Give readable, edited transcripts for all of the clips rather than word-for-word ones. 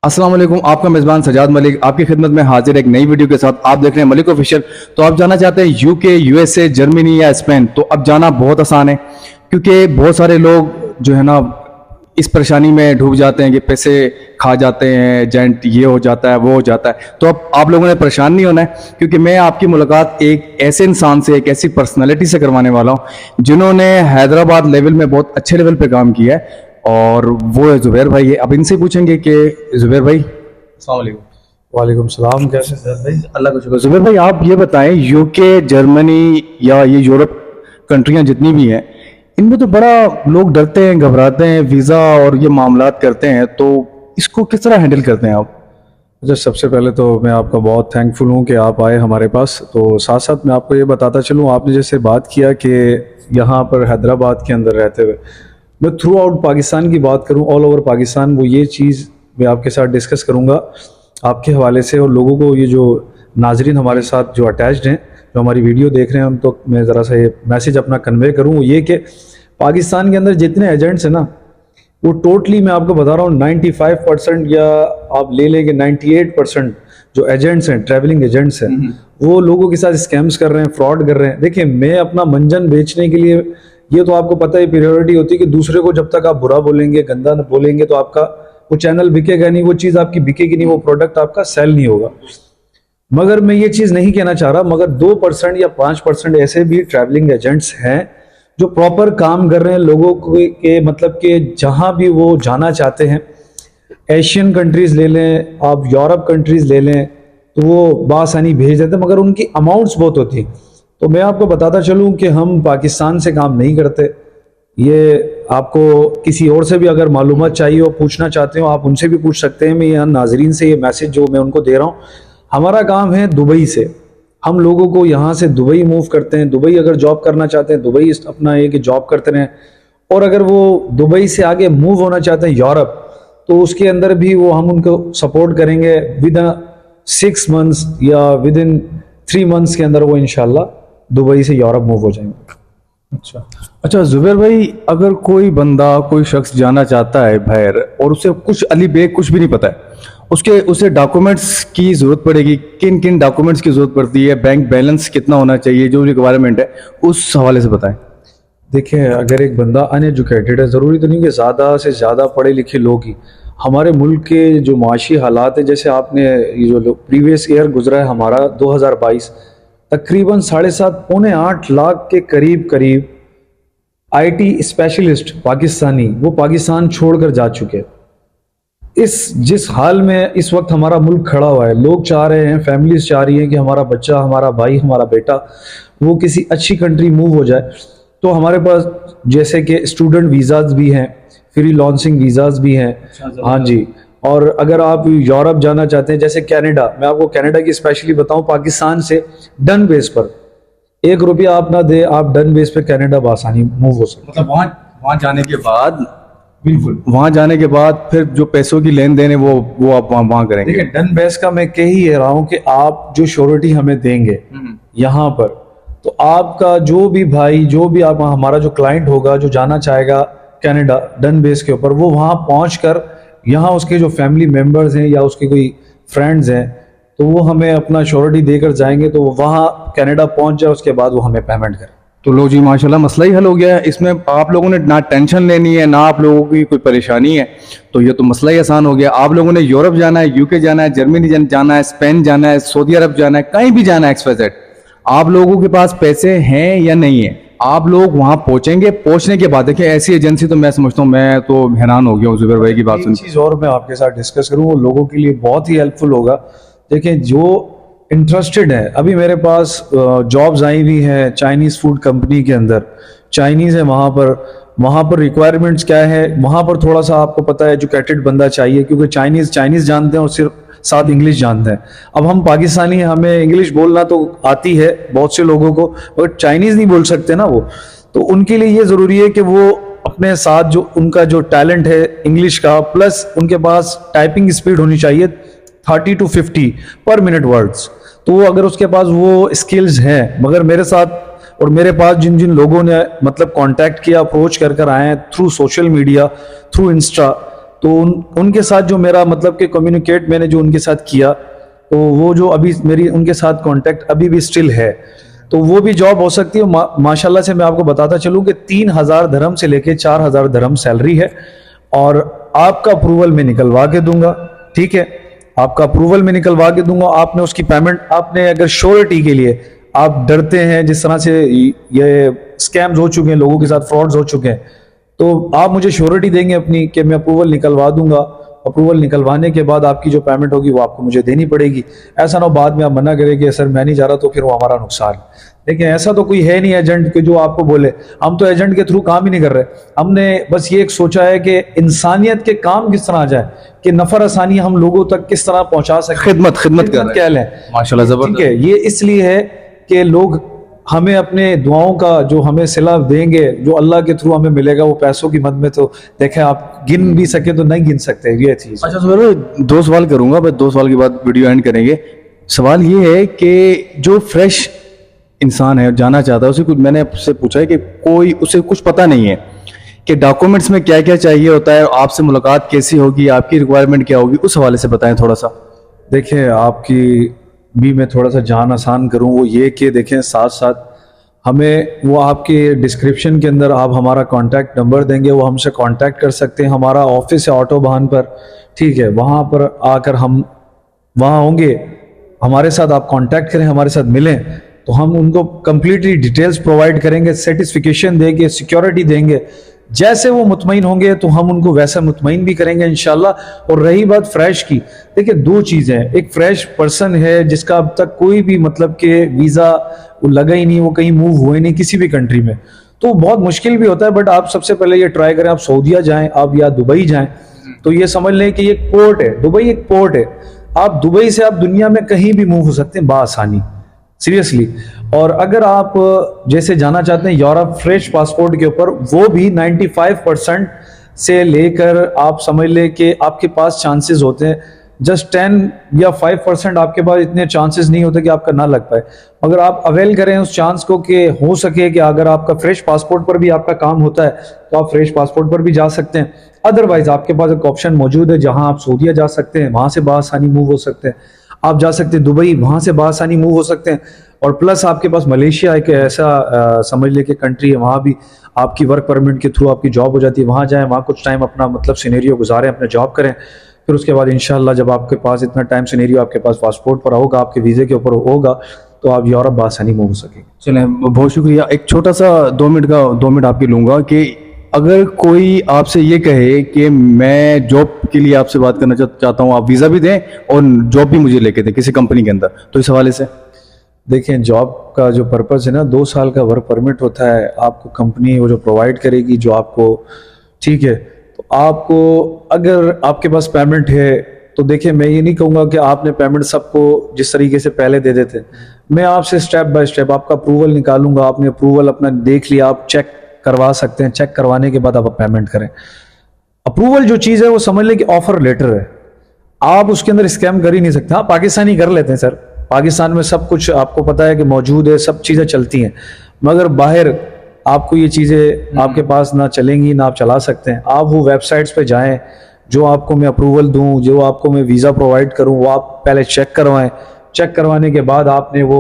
अस्सलाम वालेकुम। आपका मेज़बान सजाद मलिक आपकी खिदमत में हाजिर एक नई वीडियो के साथ। आप देख रहे हैं मलिक ऑफिशियल। तो आप जाना चाहते हैं यूके, यूएसए, जर्मनी या स्पेन, तो अब जाना बहुत आसान है, क्योंकि बहुत सारे लोग जो है ना इस परेशानी में डूब जाते हैं कि पैसे खा जाते हैं, एजेंट ये हो जाता है वो हो जाता है। तो अब आप लोगों ने परेशान नहीं होना है, क्योंकि मैं आपकी मुलाकात एक ऐसे इंसान से, एक ऐसी पर्सनैलिटी से करवाने वाला हूँ जिन्होंने हैदराबाद लेवल में बहुत अच्छे लेवल पे काम किया है, और वो है जुबैर भाई है। अब इनसे पूछेंगे कि जुबैर भाई, अस्सलाम वालेकुम। वालेकुम सलाम। कैसे सर भाई? अल्लाह का शुक्र। जुबैर भाई, आप ये बताएं, यूके, जर्मनी या ये यूरोप कंट्रियां जितनी भी हैं, इनमें तो बड़ा लोग डरते हैं, घबराते हैं, वीज़ा और ये मामलात करते हैं, तो इसको किस तरह हैंडल करते हैं आप? अच्छा, सबसे पहले तो मैं आपका बहुत थैंकफुल हूँ कि आप आए हमारे पास। तो साथ साथ मैं आपको ये बताता चलूँ, आपने जैसे बात किया कि यहाँ पर हैदराबाद के अंदर रहते हुए मैं थ्रू आउट पाकिस्तान की बात करूँ, ऑल ओवर पाकिस्तान, वो ये चीज़ मैं आपके साथ डिस्कस करूँगा आपके हवाले से। और लोगों को, ये जो नाजरीन हमारे साथ जो अटैच्ड हैं, जो हमारी वीडियो देख रहे हैं, उन तो मैं ज़रा सा ये मैसेज अपना कन्वे करूँ, वो ये कि पाकिस्तान के अंदर जितने एजेंट्स हैं ना, वो टोटली मैं आपको बता रहा हूँ 95% या आप ले लेंगे 98% जो एजेंट्स हैं, ट्रैवलिंग एजेंट्स हैं, वो लोगों के साथ स्कैम्स कर रहे हैं, फ्रॉड कर रहे हैं। देखिए, मैं अपना मंजन बेचने के लिए, ये तो आपको पता है प्रियोरिटी होती है कि दूसरे को जब तक आप बुरा बोलेंगे, गंदा बोलेंगे, तो आपका वो चैनल बिकेगा नहीं, वो चीज़ आपकी बिकेगी नहीं, वो प्रोडक्ट आपका सेल नहीं होगा। मगर मैं ये चीज़ नहीं कहना चाह रहा, मगर 2% या 5% ऐसे भी ट्रैवलिंग एजेंट्स हैं जो प्रॉपर काम कर रहे हैं लोगों के, मतलब कि जहां भी वो जाना चाहते हैं, एशियन कंट्रीज ले लें, आप यूरोप कंट्रीज ले लें, तो वो बासानी भेज देते हैं, मगर उनकी अमाउंट्स बहुत होती। तो मैं आपको बताता चलूं कि हम पाकिस्तान से काम नहीं करते। ये आपको किसी और से भी अगर मालूमात चाहिए हो, पूछना चाहते हो, आप उनसे भी पूछ सकते हैं। मैं यहाँ नाजरीन से ये मैसेज जो मैं उनको दे रहा हूँ, हमारा काम है दुबई से, हम लोगों को यहाँ से दुबई मूव करते हैं। दुबई अगर जॉब करना चाहते हैं, दुबई अपना है कि जॉब करते रहें, और अगर वो दुबई से आगे मूव होना चाहते हैं यूरोप, तो उसके अंदर भी वो हम उनको सपोर्ट करेंगे। विद 6 मंथ्स या विद इन 3 मंथ्स के अंदर वो इंशाल्लाह दुबई से यूरोप मूव हो जाएंगे। अच्छा जुबैर भाई, अगर कोई बंदा, कोई शख्स जाना चाहता है बाहर और उसे कुछ अली बेग कुछ भी नहीं पता है, उसे डॉक्यूमेंट्स की ज़रूरत पड़ेगी, किन किन डॉक्यूमेंट्स की ज़रूरत पड़ती है, बैंक बैलेंस कितना होना चाहिए, जो रिक्वायरमेंट है उस हवाले से बताएं। देखिए, अगर एक बंदा अनएजुकेटेड है, ज़रूरी तो नहीं कि ज़्यादा से ज़्यादा पढ़े लिखे लोग ही। हमारे मुल्क के जो माशी हालात है, जैसे आपने ये जो प्रीवियस ईयर गुजरा है हमारा 2022, तकरीबन 7.5 पौने 8 लाख के करीब आईटी स्पेशलिस्ट पाकिस्तानी वो पाकिस्तान छोड़कर जा चुके हैं। जिस हाल में इस वक्त हमारा मुल्क खड़ा हुआ है, लोग चाह रहे हैं, फैमिलीज चाह रही हैं कि हमारा बच्चा, हमारा भाई, हमारा बेटा वो किसी अच्छी कंट्री मूव हो जाए। तो हमारे पास जैसे कि स्टूडेंट वीज़ाज भी हैं, फ्री लॉन्चिंग वीज़ाज भी हैं। हाँ जी। और अगर आप यूरोप जाना चाहते हैं, जैसे कनाडा, मैं आपको कनाडा की स्पेशली बताऊं, पाकिस्तान से डन बेस पर 1 रुपया आप ना दे, आप डन बेस पे कनाडा बासानी मूव हो सकते। मतलब वहाँ जाने के बाद, बिल्कुल वहाँ जाने के बाद फिर जो पैसों की लेन देन है वो आप वहाँ करेंगे। देखिए, डन बेस का मैं कह ही रहा हूँ कि आप जो श्योरिटी हमें देंगे यहाँ पर, तो आपका जो भी भाई, जो भी आप, हमारा जो क्लाइंट होगा जो जाना चाहेगा कनाडा डन बेस के ऊपर, वो वहाँ पहुँचकर यहाँ उसके जो फैमिली मेंबर्स हैं या उसके कोई फ्रेंड्स हैं, तो वो हमें अपना श्योरिटी देकर जाएंगे, तो वहाँ कनाडा पहुँच जाए, उसके बाद वो हमें पेमेंट करें। तो लो जी, माशाल्लाह मसला ही हल हो गया है। इसमें आप लोगों ने ना टेंशन लेनी है, ना आप लोगों की कोई परेशानी है, तो ये तो मसला ही आसान हो गया। आप लोगों ने यूरोप जाना है, यूके जाना है, जर्मनी जाना है, स्पेन जाना है, सऊदी अरब जाना है, कहीं भी जाना है, XYZ, आप लोगों के पास पैसे हैं या नहीं है, आप लोग वहां पहुंचेंगे। पहुंचने के बाद देखिए, ऐसी एजेंसी तो मैं समझता हूँ, मैं तो हैरान हो गया हूँ जुबैर भाई की बात सुन। चीज़ और मैं आपके साथ डिस्कस करूँ, वो लोगों के लिए बहुत ही हेल्पफुल होगा। देखिए, जो इंटरेस्टेड है, अभी मेरे पास जॉब्स आई हुई है चाइनीज़ फूड कंपनी के अंदर, चाइनीज़ है वहाँ पर रिक्वायरमेंट्स क्या है, वहाँ पर थोड़ा सा आपको पता है एजुकेटेड बंदा चाहिए, क्योंकि चाइनीज़ जानते हैं और सिर्फ साथ इंग्लिश जानते हैं। अब हम पाकिस्तानी हैं, हमें इंग्लिश बोलना तो आती है बहुत से लोगों को, मगर चाइनीज़ नहीं बोल सकते ना वो। तो उनके लिए ये ज़रूरी है कि वो अपने साथ जो उनका जो टैलेंट है इंग्लिश का, प्लस उनके पास टाइपिंग स्पीड होनी चाहिए 30 to 50 पर मिनट वर्ड्स। तो अगर उसके पास वो स्किल्स हैं, मगर मेरे साथ और मेरे पास जिन जिन लोगों ने मतलब कांटेक्ट किया, अप्रोच कर आए हैं through social media, through Insta, तो उनके साथ जो मेरा मतलब कि कम्युनिकेट मैंने जो उनके साथ किया, तो वो जो अभी मेरी उनके साथ कांटेक्ट अभी भी स्टिल है, तो वो भी जॉब हो सकती है। माशाल्लाह से मैं आपको बताता चलूं कि 3,000 धर्हम से लेके 4,000 धर्हम सैलरी है, और आपका अप्रूवल मैं निकलवा के दूंगा, ठीक है, आपका अप्रूवल मैं निकलवा के दूंगा। आपने उसकी पेमेंट, आपने अगर श्योरिटी के लिए आप डरते हैं, जिस तरह से ये स्कैम्स हो चुके हैं, लोगों के साथ फ्रॉड्स हो चुके हैं, तो आप मुझे श्योरिटी देंगे अपनी कि मैं अप्रूवल निकलवा दूंगा। अप्रूवल निकलवाने के बाद आपकी जो पेमेंट होगी वो आपको मुझे देनी पड़ेगी। ऐसा ना हो बाद में आप मना करें कि सर मैं नहीं जा रहा, तो फिर वो हमारा नुकसान है। लेकिन ऐसा तो कोई है नहीं एजेंट के जो आपको बोले, हम तो एजेंट के थ्रू काम ही नहीं कर रहे। हमने बस ये एक सोचा है कि इंसानियत के काम किस तरह आ जाए, कि नफर आसानी हम लोगों तक किस तरह पहुंचा सके, खिदमत क्या लें माशाल्लाह, जबरदस्त। ठीक है, ये इसलिए है कि लोग हमें अपने दुआओं का जो हमें सिला देंगे, जो अल्लाह के थ्रू हमें मिलेगा, वो पैसों की मद में तो देखें आप गिन भी सके तो नहीं गिन सकते ये चीज। अच्छा सुबैर, 2 सवाल करूंगा, बस 2 सवाल के बाद वीडियो एंड करेंगे। सवाल ये है कि जो फ्रेश इंसान है, जानना चाहता है, उसे कुछ मैंने आपसे पूछा है कि कोई उसे कुछ पता नहीं है कि डॉक्यूमेंट्स में क्या क्या चाहिए होता है, आपसे मुलाकात कैसी होगी, आपकी रिक्वायरमेंट क्या होगी, उस हवाले से बताएं थोड़ा सा। देखिए, आपकी भी मैं थोड़ा सा जान आसान करूं, वो ये कि देखें, साथ साथ हमें वो आपके डिस्क्रिप्शन के अंदर आप हमारा कांटेक्ट नंबर देंगे, वो हमसे कांटेक्ट कर सकते हैं। हमारा ऑफिस है ऑटोबान पर, ठीक है, वहाँ पर आकर हम वहाँ होंगे, हमारे साथ आप कांटेक्ट करें, हमारे साथ मिलें, तो हम उनको कंप्लीटली डिटेल्स प्रोवाइड करेंगे, सर्टिफिकेशन देंगे, सिक्योरिटी देंगे। जैसे वो मुतमईन होंगे तो हम उनको वैसा मुतमईन भी करेंगे इंशाल्लाह। और रही बात फ्रेश की, देखिए 2 चीज़ें हैं। एक फ्रेश पर्सन है जिसका अब तक कोई भी मतलब कि वीज़ा लगा ही नहीं, वो कहीं मूव हुए नहीं किसी भी कंट्री में, तो बहुत मुश्किल भी होता है। बट आप सबसे पहले ये ट्राई करें, आप सऊदीया जाएं, आप या दुबई जाएं, तो ये समझ लें कि ये एक पोर्ट है, दुबई एक पोर्ट है। आप दुबई से आप दुनिया में कहीं भी मूव हो सकते हैं बआसानी, सीरियसली। और अगर आप जैसे जाना चाहते हैं यूरोप फ्रेश पासपोर्ट के ऊपर, वो भी 95% से लेकर आप समझ ले कि आपके पास चांसेस होते हैं, जस्ट 10 या 5% आपके पास इतने चांसेस नहीं होते कि आपका ना लग पाए। अगर आप अवेल करें उस चांस को कि हो सके कि अगर आपका फ्रेश पासपोर्ट पर भी आपका काम होता है तो आप फ्रेश पासपोर्ट पर भी जा सकते हैं। अदरवाइज आपके पास एक ऑप्शन मौजूद है जहां आप सऊदीया जा सकते हैं, वहां से बआसानी मूव हो सकते हैं। आप जा सकते हैं दुबई, वहां से बआसानी मूव हो सकते हैं। और प्लस आपके पास मलेशिया एक ऐसा समझ ले कि कंट्री है, वहाँ भी आपकी वर्क परमिट के थ्रू आपकी जॉब हो जाती है। वहाँ जाएं, वहाँ कुछ टाइम अपना मतलब सिनेरियो गुजारें, अपने जॉब करें, फिर उसके बाद इंशाल्लाह जब आपके पास इतना टाइम सिनेरियो आपके पास पासपोर्ट पर होगा, आपके वीज़े के ऊपर होगा, तो आप यूरोप बआसानी मूव हो सकेंगे। चलें, बहुत शुक्रिया। एक छोटा सा 2 मिनट आपकी लूँगा कि अगर कोई आपसे ये कहे कि मैं जॉब के लिए आपसे बात करना चाहता हूँ, आप वीज़ा भी दें और जॉब भी मुझे लेके दें किसी कंपनी के अंदर, तो इस हवाले से देखें, जॉब का जो पर्पज़ है ना, 2 साल का वर्क परमिट होता है, आपको कंपनी वो जो प्रोवाइड करेगी जो आपको, ठीक है। तो आपको अगर आपके पास पेमेंट है तो देखिए, मैं ये नहीं कहूँगा कि आपने पेमेंट सबको जिस तरीके से पहले दे देते। मैं आपसे स्टेप बाय स्टेप आपका अप्रूवल निकालूंगा। आपने अप्रूवल अपना देख लिया, आप चेक करवा सकते हैं, चेक करवाने के बाद आप पेमेंट करें। अप्रूवल जो चीज़ है वो समझ लें कि ऑफर लेटर है, आप उसके अंदर स्कैम कर ही नहीं सकते। हाँ, पाकिस्तानी कर लेते हैं सर, पाकिस्तान में सब कुछ आपको पता है कि मौजूद है, सब चीज़ें चलती हैं, मगर बाहर आपको ये चीज़ें आपके पास ना चलेंगी, ना आप चला सकते हैं। आप वो वेबसाइट्स पे जाएं, जो आपको मैं अप्रूवल दूं, जो आपको मैं वीज़ा प्रोवाइड करूं, वो आप पहले चेक करवाएं। चेक करवाने के बाद आपने वो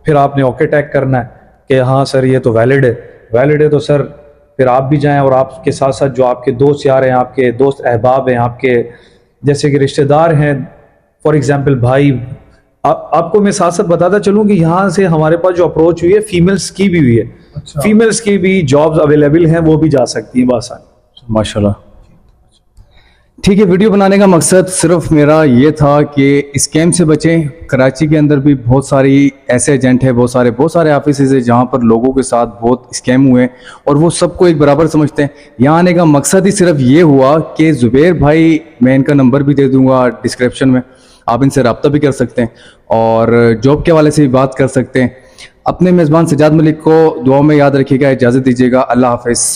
फिर आपने ओके टैग करना है कि हाँ सर ये तो वैलिड है। वैलिड है तो सर फिर आप भी जाएं, और आपके साथ साथ जो आपके दोस्त यार हैं, आपके दोस्त अहबाब हैं, आपके जैसे कि रिश्तेदार हैं, फॉर एग्जाम्पल भाई, आपको मैं साथ साथ बताता चलूं कि यहाँ से हमारे पास जो अप्रोच हुई है फीमेल्स की भी हुई है। अच्छा। फीमेल्स की भी जॉब्स अवेलेबल हैं, वो भी जा सकती हैं बआसानी। माशाल्लाह, ठीक है। वीडियो बनाने का मकसद सिर्फ मेरा ये था कि स्कैम से बचें। कराची के अंदर भी बहुत सारी ऐसे एजेंट है, बहुत सारे ऑफिस है जहाँ पर लोगों के साथ बहुत स्कैम हुए और वो सबको एक बराबर समझते हैं। यहाँ आने का मकसद ही सिर्फ ये हुआ कि जुबैर भाई, मैं इनका नंबर भी दे दूँगा डिस्क्रिप्शन में, आप इनसे रब्ता भी कर सकते हैं और जॉब के हवाले से भी बात कर सकते हैं। अपने मेज़बान सजाद मलिक को दुआ में याद रखिएगा। इजाज़त दीजिएगा। अल्लाह हाफ़िज़।